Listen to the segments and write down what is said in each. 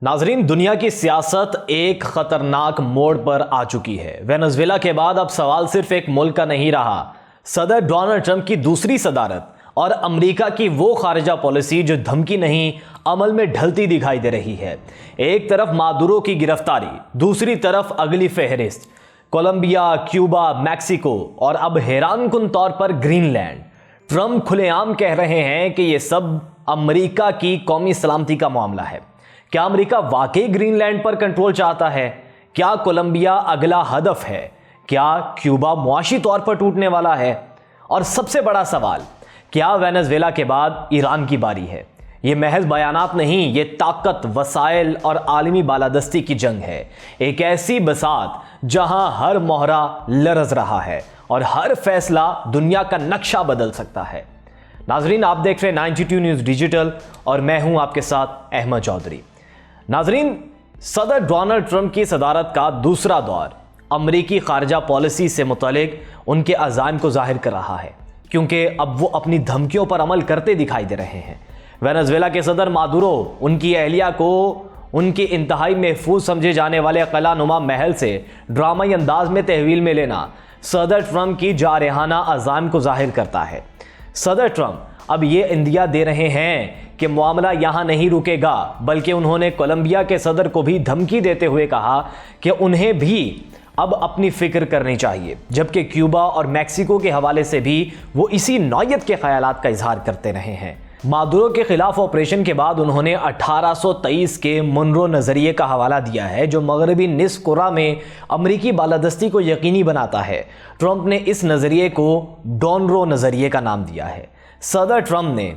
ناظرین، دنیا کی سیاست ایک خطرناک موڑ پر آ چکی ہے۔ وینزویلا کے بعد اب سوال صرف ایک ملک کا نہیں رہا۔ صدر ڈونلڈ ٹرمپ کی دوسری صدارت اور امریکہ کی وہ خارجہ پالیسی جو دھمکی نہیں عمل میں ڈھلتی دکھائی دے رہی ہے۔ ایک طرف مادورو کی گرفتاری، دوسری طرف اگلی فہرست کولمبیا، کیوبا، میکسیکو اور اب حیران کن طور پر گرین لینڈ۔ ٹرمپ کھلے عام کہہ رہے ہیں کہ یہ سب امریکہ کی قومی سلامتی کا معاملہ ہے۔ کیا امریکہ واقعی گرین لینڈ پر کنٹرول چاہتا ہے؟ کیا کولمبیا اگلا ہدف ہے؟ کیا کیوبا معاشی طور پر ٹوٹنے والا ہے؟ اور سب سے بڑا سوال، کیا وینزویلا کے بعد ایران کی باری ہے؟ یہ محض بیانات نہیں، یہ طاقت، وسائل اور عالمی بالادستی کی جنگ ہے۔ ایک ایسی بساط جہاں ہر مہرہ لرز رہا ہے اور ہر فیصلہ دنیا کا نقشہ بدل سکتا ہے۔ ناظرین، آپ دیکھ رہے 92 نیوز ڈیجیٹل اور میں ہوں آپ کے ساتھ احمد چودھری۔ ناظرین، صدر ڈونلڈ ٹرمپ کی صدارت کا دوسرا دور امریکی خارجہ پالیسی سے متعلق ان کے عزائم کو ظاہر کر رہا ہے، کیونکہ اب وہ اپنی دھمکیوں پر عمل کرتے دکھائی دے رہے ہیں۔ وینزویلا کے صدر مادورو ان کی اہلیہ کو ان کے انتہائی محفوظ سمجھے جانے والے قلعہ نما محل سے ڈرامائی انداز میں تحویل میں لینا صدر ٹرمپ کی جارحانہ عزائم کو ظاہر کرتا ہے۔ صدر ٹرمپ اب یہ اندیا دے رہے ہیں کہ معاملہ یہاں نہیں رکے گا، بلکہ انہوں نے کولمبیا کے صدر کو بھی دھمکی دیتے ہوئے کہا کہ انہیں بھی اب اپنی فکر کرنی چاہیے، جبکہ کیوبا اور میکسیکو کے حوالے سے بھی وہ اسی نوعیت کے خیالات کا اظہار کرتے رہے ہیں۔ مادورو کے خلاف آپریشن کے بعد انہوں نے 1823 کے منرو نظریے کا حوالہ دیا ہے، جو مغربی نصف کرہ میں امریکی بالادستی کو یقینی بناتا ہے۔ ٹرمپ نے اس نظریے کو ڈونرو نظریے کا نام دیا ہے۔ صدر ٹرمپ نے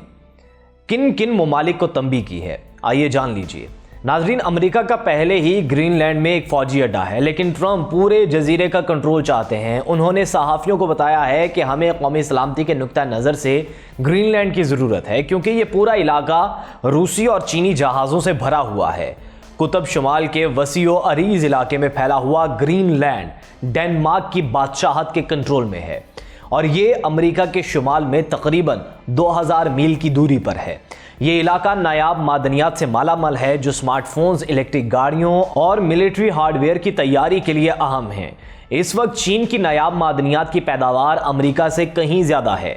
کن کن ممالک کو تنبیہ کی ہے، آئیے جان لیجئے۔ ناظرین، امریکہ کا پہلے ہی گرین لینڈ میں ایک فوجی اڈا ہے، لیکن ٹرمپ پورے جزیرے کا کنٹرول چاہتے ہیں۔ انہوں نے صحافیوں کو بتایا ہے کہ ہمیں قومی سلامتی کے نقطہ نظر سے گرین لینڈ کی ضرورت ہے، کیونکہ یہ پورا علاقہ روسی اور چینی جہازوں سے بھرا ہوا ہے۔ قطب شمال کے وسیع و عریض علاقے میں پھیلا ہوا گرین لینڈ ڈنمارک کی بادشاہت کے کنٹرول میں ہے، اور یہ امریکہ کے شمال میں تقریباً 2000 میل کی دوری پر ہے۔ یہ علاقہ نایاب معدنیات سے مالا مال ہے، جو سمارٹ فونز، الیکٹرک گاڑیوں اور ملٹری ہارڈ ویئر کی تیاری کے لیے اہم ہیں۔ اس وقت چین کی نایاب معدنیات کی پیداوار امریکہ سے کہیں زیادہ ہے۔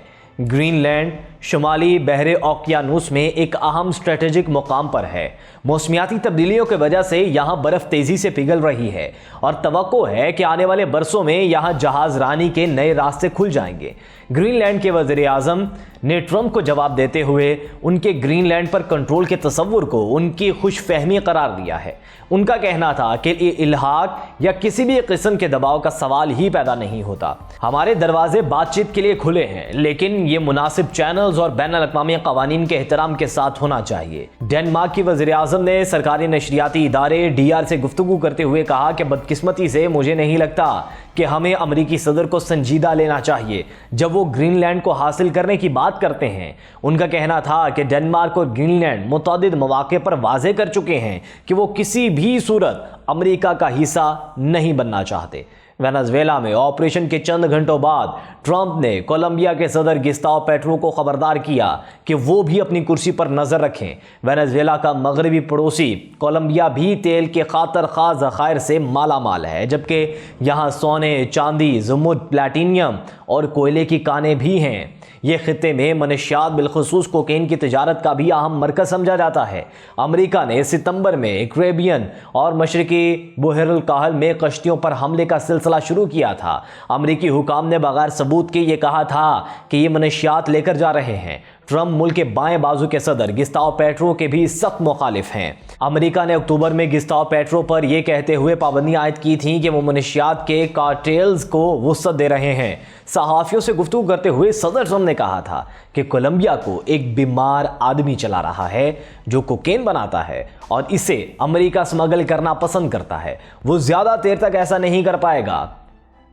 گرین لینڈ شمالی بحر اوقیانوس میں ایک اہم اسٹریٹجک مقام پر ہے۔ موسمیاتی تبدیلیوں کی وجہ سے یہاں برف تیزی سے پگھل رہی ہے، اور توقع ہے کہ آنے والے برسوں میں یہاں جہاز رانی کے نئے راستے کھل جائیں گے۔ گرین لینڈ کے وزیر اعظم نے ٹرمپ کو جواب دیتے ہوئے ان کے گرین لینڈ پر کنٹرول کے تصور کو ان کی خوش فہمی قرار دیا ہے۔ ان کا کہنا تھا کہ الحاق یا کسی بھی قسم کے دباؤ کا سوال ہی پیدا نہیں ہوتا۔ ہمارے دروازے بات چیت کے لیے کھلے ہیں، لیکن یہ مناسب چینلز اور بین الاقوامی قوانین کے احترام کے ساتھ ہونا چاہیے۔ ڈنمارک کی وزیر اعظم نے سرکاری نشریاتی ادارے DR سے گفتگو کرتے ہوئے کہا کہ بدقسمتی سے مجھے نہیں لگتا کہ ہمیں امریکی صدر کو سنجیدہ لینا چاہیے جب وہ گرین لینڈ کو حاصل کرنے کی بات کرتے ہیں۔ ان کا کہنا تھا کہ ڈنمارک اور گرین لینڈ متعدد مواقع پر واضح کر چکے ہیں کہ وہ کسی بھی صورت امریکہ کا حصہ نہیں بننا چاہتے۔ وینزویلا میں آپریشن کے چند گھنٹوں بعد ٹرمپ نے کولمبیا کے صدر گسٹاو پیٹرو کو خبردار کیا کہ وہ بھی اپنی کرسی پر نظر رکھیں۔ وینزویلا کا مغربی پڑوسی کولمبیا بھی تیل کے خاطر خواہ ذخائر سے مالا مال ہے، جبکہ یہاں سونے، چاندی، زمرد، پلیٹینیم اور کوئلے کی کانیں بھی ہیں۔ یہ خطے میں منشیات بالخصوص کوکین کی تجارت کا بھی اہم مرکز سمجھا جاتا ہے۔ امریکہ نے ستمبر میں کیریبین اور مشرقی بحر الکاہل میں کشتیوں پر حملے کا سلسلہ شروع کیا تھا۔ امریکی حکام نے بغیر ثبوت کے یہ کہا تھا کہ یہ منشیات لے کر جا رہے ہیں۔ ٹرمپ ملک کے بائیں بازو کے صدر گسٹاو پیٹرو کے بھی سخت مخالف ہیں۔ امریکہ نے اکتوبر میں گسٹاو پیٹرو پر یہ کہتے ہوئے پابندی عائد کی تھی کہ وہ منشیات کے کارٹیلز کو وسعت دے رہے ہیں۔ صحافیوں سے گفتگو کرتے ہوئے صدر ٹرمپ نے کہا تھا کہ کولمبیا کو ایک بیمار آدمی چلا رہا ہے جو کوکین بناتا ہے اور اسے امریکہ اسمگل کرنا پسند کرتا ہے۔ وہ زیادہ دیر تک ایسا نہیں کر پائے گا۔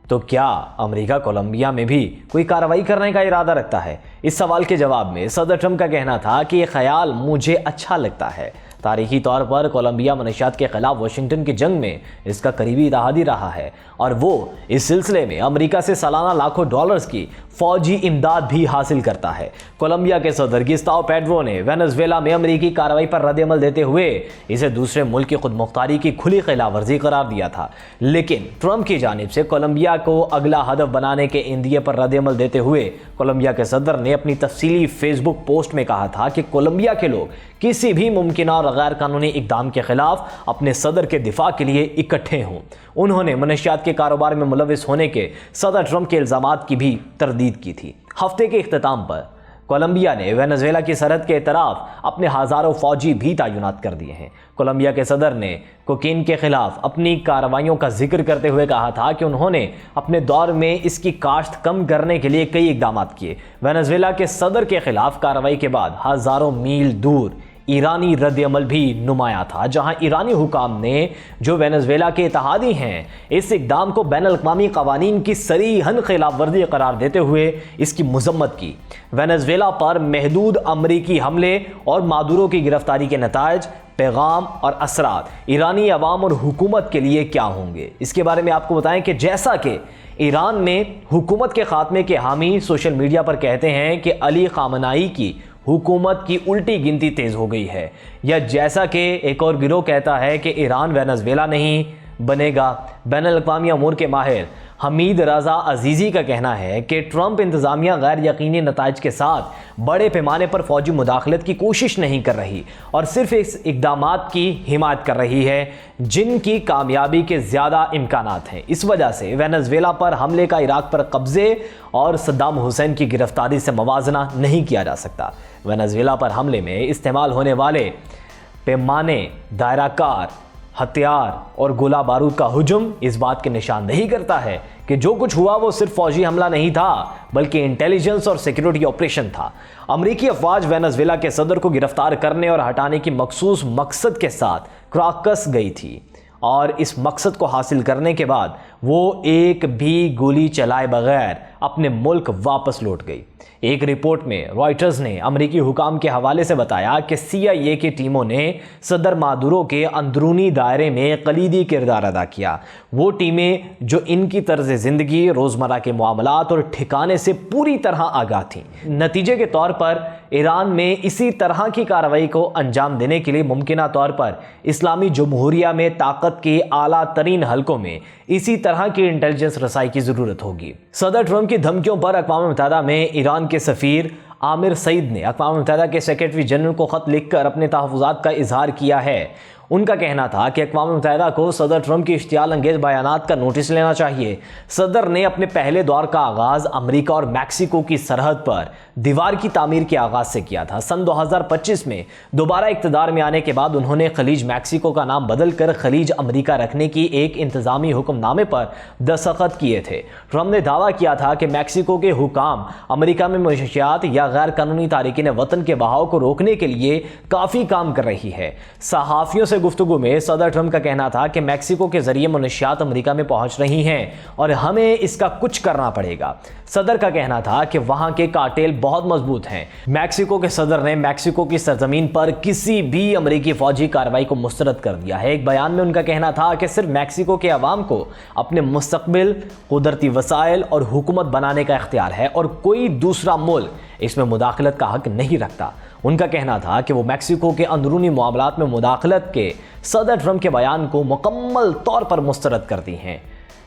تو کیا امریکہ کولمبیا میں بھی کوئی کارروائی کرنے کا ارادہ رکھتا ہے؟ اس سوال کے جواب میں صدر ٹرمپ کا کہنا تھا کہ یہ خیال مجھے اچھا لگتا ہے۔ تاریخی طور پر کولمبیا منشیات کے خلاف واشنگٹن کی جنگ میں اس کا قریبی اتحادی رہا ہے اور وہ اس سلسلے میں امریکہ سے سالانہ لاکھوں ڈالرز کی فوجی امداد بھی حاصل کرتا ہے۔ کولمبیا کے صدر گسٹاو پیٹرو نے وینزویلا میں امریکی کارروائی پر رد عمل دیتے ہوئے اسے دوسرے ملک کی خود مختاری کی کھلی خلاف ورزی قرار دیا تھا، لیکن ٹرمپ کی جانب سے کولمبیا کو اگلا ہدف بنانے کے اندیے پر رد عمل دیتے ہوئے کولمبیا کے صدر نے اپنی تفصیلی فیس بک پوسٹ میں کہا تھا کہ کولمبیا کے لوگ کسی بھی ممکنہ اور غیر قانونی اقدام کے خلاف اپنے صدر کے دفاع کے لیے اکٹھے ہوں۔ انہوں نے منشیات کے کاروبار میں ملوث ہونے کے صدر ٹرمپ کے الزامات کی بھی تردید کی تھی۔ ہفتے کے اختتام پر کولمبیا نے وینزویلا کی سرحد کے اطراف اپنے ہزاروں فوجی بھی تعینات کر دیے ہیں۔ کولمبیا کے صدر نے کوکین کے خلاف اپنی کارروائیوں کا ذکر کرتے ہوئے کہا تھا کہ انہوں نے اپنے دور میں اس کی کاشت کم کرنے کے لیے کئی اقدامات کیے۔ وینزویلا کے صدر کے خلاف کارروائی کے بعد ہزاروں میل دور ایرانی رد عمل بھی نمایاں تھا، جہاں ایرانی حکام نے جو وینزویلا کے اتحادی ہیں اس اقدام کو بین الاقوامی قوانین کی صریحاً خلاف ورزی قرار دیتے ہوئے اس کی مذمت کی۔ وینزویلا پر محدود امریکی حملے اور مادورو کی گرفتاری کے نتائج، پیغام اور اثرات ایرانی عوام اور حکومت کے لیے کیا ہوں گے، اس کے بارے میں آپ کو بتائیں کہ جیسا کہ ایران میں حکومت کے خاتمے کے حامی سوشل میڈیا پر کہتے ہیں کہ علی خامنائی کی حکومت کی الٹی گنتی تیز ہو گئی ہے، یا جیسا کہ ایک اور گروہ کہتا ہے کہ ایران وینزویلا نہیں بنے گا، بین الاقوامی امور کے ماہر حمید رضا عزیزی کا کہنا ہے کہ ٹرمپ انتظامیہ غیر یقینی نتائج کے ساتھ بڑے پیمانے پر فوجی مداخلت کی کوشش نہیں کر رہی اور صرف اس اقدامات کی حمایت کر رہی ہے جن کی کامیابی کے زیادہ امکانات ہیں۔ اس وجہ سے وینزویلا پر حملے کا عراق پر قبضے اور صدام حسین کی گرفتاری سے موازنہ نہیں کیا جا سکتا۔ وینزویلا پر حملے میں استعمال ہونے والے پیمانے، دائرہ کار ہتھیار اور گولہ بارود کا ہجوم اس بات کی نشاندہی کرتا ہے کہ جو کچھ ہوا وہ صرف فوجی حملہ نہیں تھا بلکہ انٹیلیجنس اور سیکیورٹی آپریشن تھا۔ امریکی افواج وینزویلا کے صدر کو گرفتار کرنے اور ہٹانے کی مخصوص مقصد کے ساتھ کراکس گئی تھی اور اس مقصد کو حاصل کرنے کے بعد وہ ایک بھی گولی چلائے بغیر اپنے ملک واپس لوٹ گئی۔ ایک رپورٹ میں رائٹرز نے امریکی حکام کے حوالے سے بتایا کہ CIA کی ٹیموں نے صدر مادورو کے اندرونی دائرے میں کلیدی کردار ادا کیا، وہ ٹیمیں جو ان کی طرز زندگی، روزمرہ کے معاملات اور ٹھکانے سے پوری طرح آگاہ تھیں۔ نتیجے کے طور پر ایران میں اسی طرح کی کارروائی کو انجام دینے کے لیے ممکنہ طور پر اسلامی جمہوریہ میں طاقت کے اعلیٰ ترین حلقوں میں اسی طرح کی انٹیلیجنس رسائی کی ضرورت ہوگی۔ صدر ٹرمپ کی دھمکیوں پر اقوام متحدہ میں ایران کے سفیر عامر سعید نے اقوام متحدہ کے سیکریٹری جنرل کو خط لکھ کر اپنے تحفظات کا اظہار کیا ہے۔ ان کا کہنا تھا کہ اقوام متحدہ کو صدر ٹرمپ کی اشتعال انگیز بیانات کا نوٹس لینا چاہیے۔ صدر نے اپنے پہلے دور کا آغاز امریکہ اور میکسیکو کی سرحد پر دیوار کی تعمیر کے آغاز سے کیا تھا۔ سن 2025 میں دوبارہ اقتدار میں آنے کے بعد انہوں نے خلیج میکسیکو کا نام بدل کر خلیج امریکہ رکھنے کی ایک انتظامی حکم نامے پر دستخط کیے تھے۔ ٹرمپ نے دعویٰ کیا تھا کہ میکسیکو کے حکام امریکہ میں منشیات یا غیر قانونی تارکین وطن کے بہاؤ کو روکنے کے لیے کافی کام کر رہی ہے۔ صحافیوں سے گفتگو میں صدر ٹرمپ کا کہنا تھا کہ میکسیکو کے ذریعے منشیات امریکہ میں پہنچ رہی ہیں اور ہمیں اس کا کچھ کرنا پڑے گا۔ صدر کا کہنا تھا کہ وہاں کے کارٹیل بہت مضبوط ہیں۔ میکسیکو کے صدر نے میکسیکو کی سرزمین پر کسی بھی امریکی فوجی کارروائی کو مسترد کر دیا ہے۔ ایک بیان میں ان کا کہنا تھا کہ صرف میکسیکو کے عوام کو اپنے مستقبل، قدرتی وسائل اور حکومت بنانے کا اختیار ہے اور کوئی دوسرا ملک اس میں مداخلت کا حق نہیں رکھتا۔ ان کا کہنا تھا کہ وہ میکسیکو کے اندرونی معاملات میں مداخلت کے صدر ٹرمپ کے بیان کو مکمل طور پر مسترد کرتی ہیں۔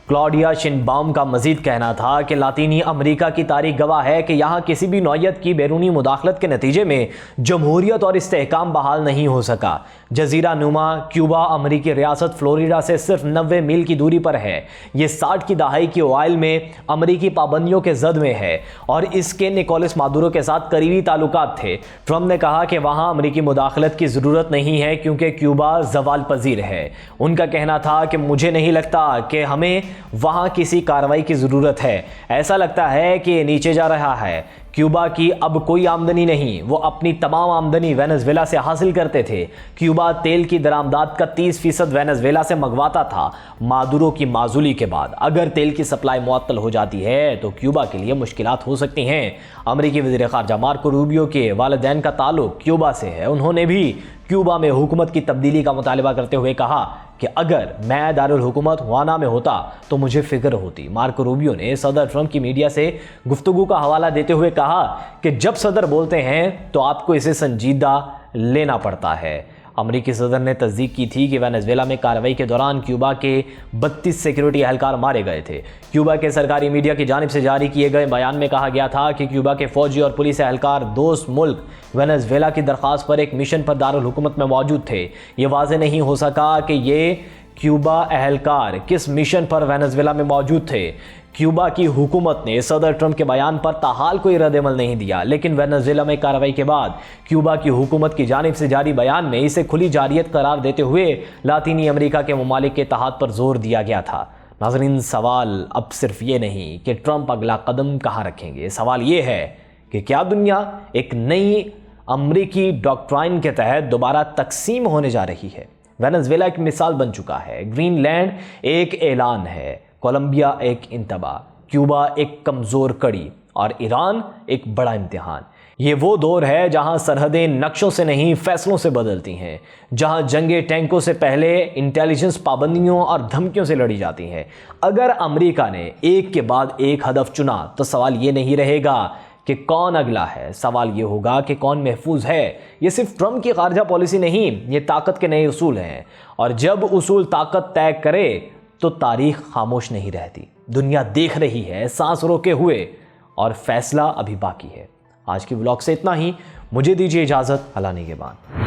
کلاڈیا شینباؤم کا مزید کہنا تھا کہ لاطینی امریکہ کی تاریخ گواہ ہے کہ یہاں کسی بھی نوعیت کی بیرونی مداخلت کے نتیجے میں جمہوریت اور استحکام بحال نہیں ہو سکا۔ جزیرہ نما کیوبا امریکی ریاست فلوریڈا سے صرف 90 میل کی دوری پر ہے۔ یہ 60 کی دہائی کی اوائل میں امریکی پابندیوں کے زد میں ہے اور اس کے نکولس مادورو کے ساتھ قریبی تعلقات تھے۔ ٹرمپ نے کہا کہ وہاں امریکی مداخلت کی ضرورت نہیں ہے کیونکہ کیوبا زوال پذیر ہے۔ ان کا کہنا تھا کہ مجھے نہیں لگتا کہ ہمیں وہاں کسی کارروائی کی ضرورت ہے۔ ایسا لگتا ہے کہ یہ نیچے جا رہا ہے۔ کیوبا کی اب کوئی آمدنی نہیں، وہ اپنی تمام آمدنی وینزویلا سے حاصل کرتے تھے۔ کیوبا تیل کی درآمدات کا 30% وینزویلا سے منگواتا تھا۔ مادورو کی معزولی کے بعد اگر تیل کی سپلائی معطل ہو جاتی ہے تو کیوبا کے لیے مشکلات ہو سکتی ہیں۔ امریکی وزیر خارجہ مارکو روبیو کے والدین کا تعلق کیوبا سے ہے۔ انہوں نے بھی کیوبا میں حکومت کی تبدیلی کا مطالبہ کرتے ہوئے کہا کہ اگر میں دارالحکومت ہوانا میں ہوتا تو مجھے فکر ہوتی۔ مارکو روبیو نے صدر ٹرمپ کی میڈیا سے گفتگو کا حوالہ دیتے ہوئے کہا کہ جب صدر بولتے ہیں تو آپ کو اسے سنجیدہ لینا پڑتا ہے۔ امریکی صدر نے تصدیق کی تھی کہ وینزویلا میں کارروائی کے دوران کیوبا کے 32 سیکیورٹی اہلکار مارے گئے تھے۔ کیوبا کے سرکاری میڈیا کی جانب سے جاری کیے گئے بیان میں کہا گیا تھا کہ کیوبا کے فوجی اور پولیس اہلکار دوست ملک وینزویلا کی درخواست پر ایک مشن پر دارالحکومت میں موجود تھے۔ یہ واضح نہیں ہو سکا کہ یہ کیوبا اہلکار کس مشن پر وینزویلا میں موجود تھے۔ کیوبا کی حکومت نے صدر ٹرمپ کے بیان پر تاحال کوئی رد عمل نہیں دیا، لیکن وینزویلا میں کارروائی کے بعد کیوبا کی حکومت کی جانب سے جاری بیان میں اسے کھلی جارحیت قرار دیتے ہوئے لاطینی امریکہ کے ممالک کے اتحاد پر زور دیا گیا تھا۔ ناظرین، سوال اب صرف یہ نہیں کہ ٹرمپ اگلا قدم کہاں رکھیں گے، سوال یہ ہے کہ کیا دنیا ایک نئی امریکی ڈاکٹرائن کے تحت دوبارہ تقسیم ہونے جا رہی ہے؟ وینزویلا ایک مثال بن چکا ہے، گرین لینڈ ایک اعلان ہے، کولمبیا ایک انتباہ، کیوبا ایک کمزور کڑی اور ایران ایک بڑا امتحان۔ یہ وہ دور ہے جہاں سرحدیں نقشوں سے نہیں فیصلوں سے بدلتی ہیں، جہاں جنگیں ٹینکوں سے پہلے انٹیلیجنس پابندیوں اور دھمکیوں سے لڑی جاتی ہیں۔ اگر امریکہ نے ایک کے بعد ایک ہدف چنا تو سوال یہ نہیں رہے گا کہ کون اگلا ہے، سوال یہ ہوگا کہ کون محفوظ ہے۔ یہ صرف ٹرمپ کی خارجہ پالیسی نہیں، یہ طاقت کے نئے اصول ہیں، اور جب اصول طاقت طے کرے تو تاریخ خاموش نہیں رہتی۔ دنیا دیکھ رہی ہے، سانس روکے ہوئے، اور فیصلہ ابھی باقی ہے۔ آج کی ولاگ سے اتنا ہی، مجھے دیجیے اجازت، اللہ نگہبان۔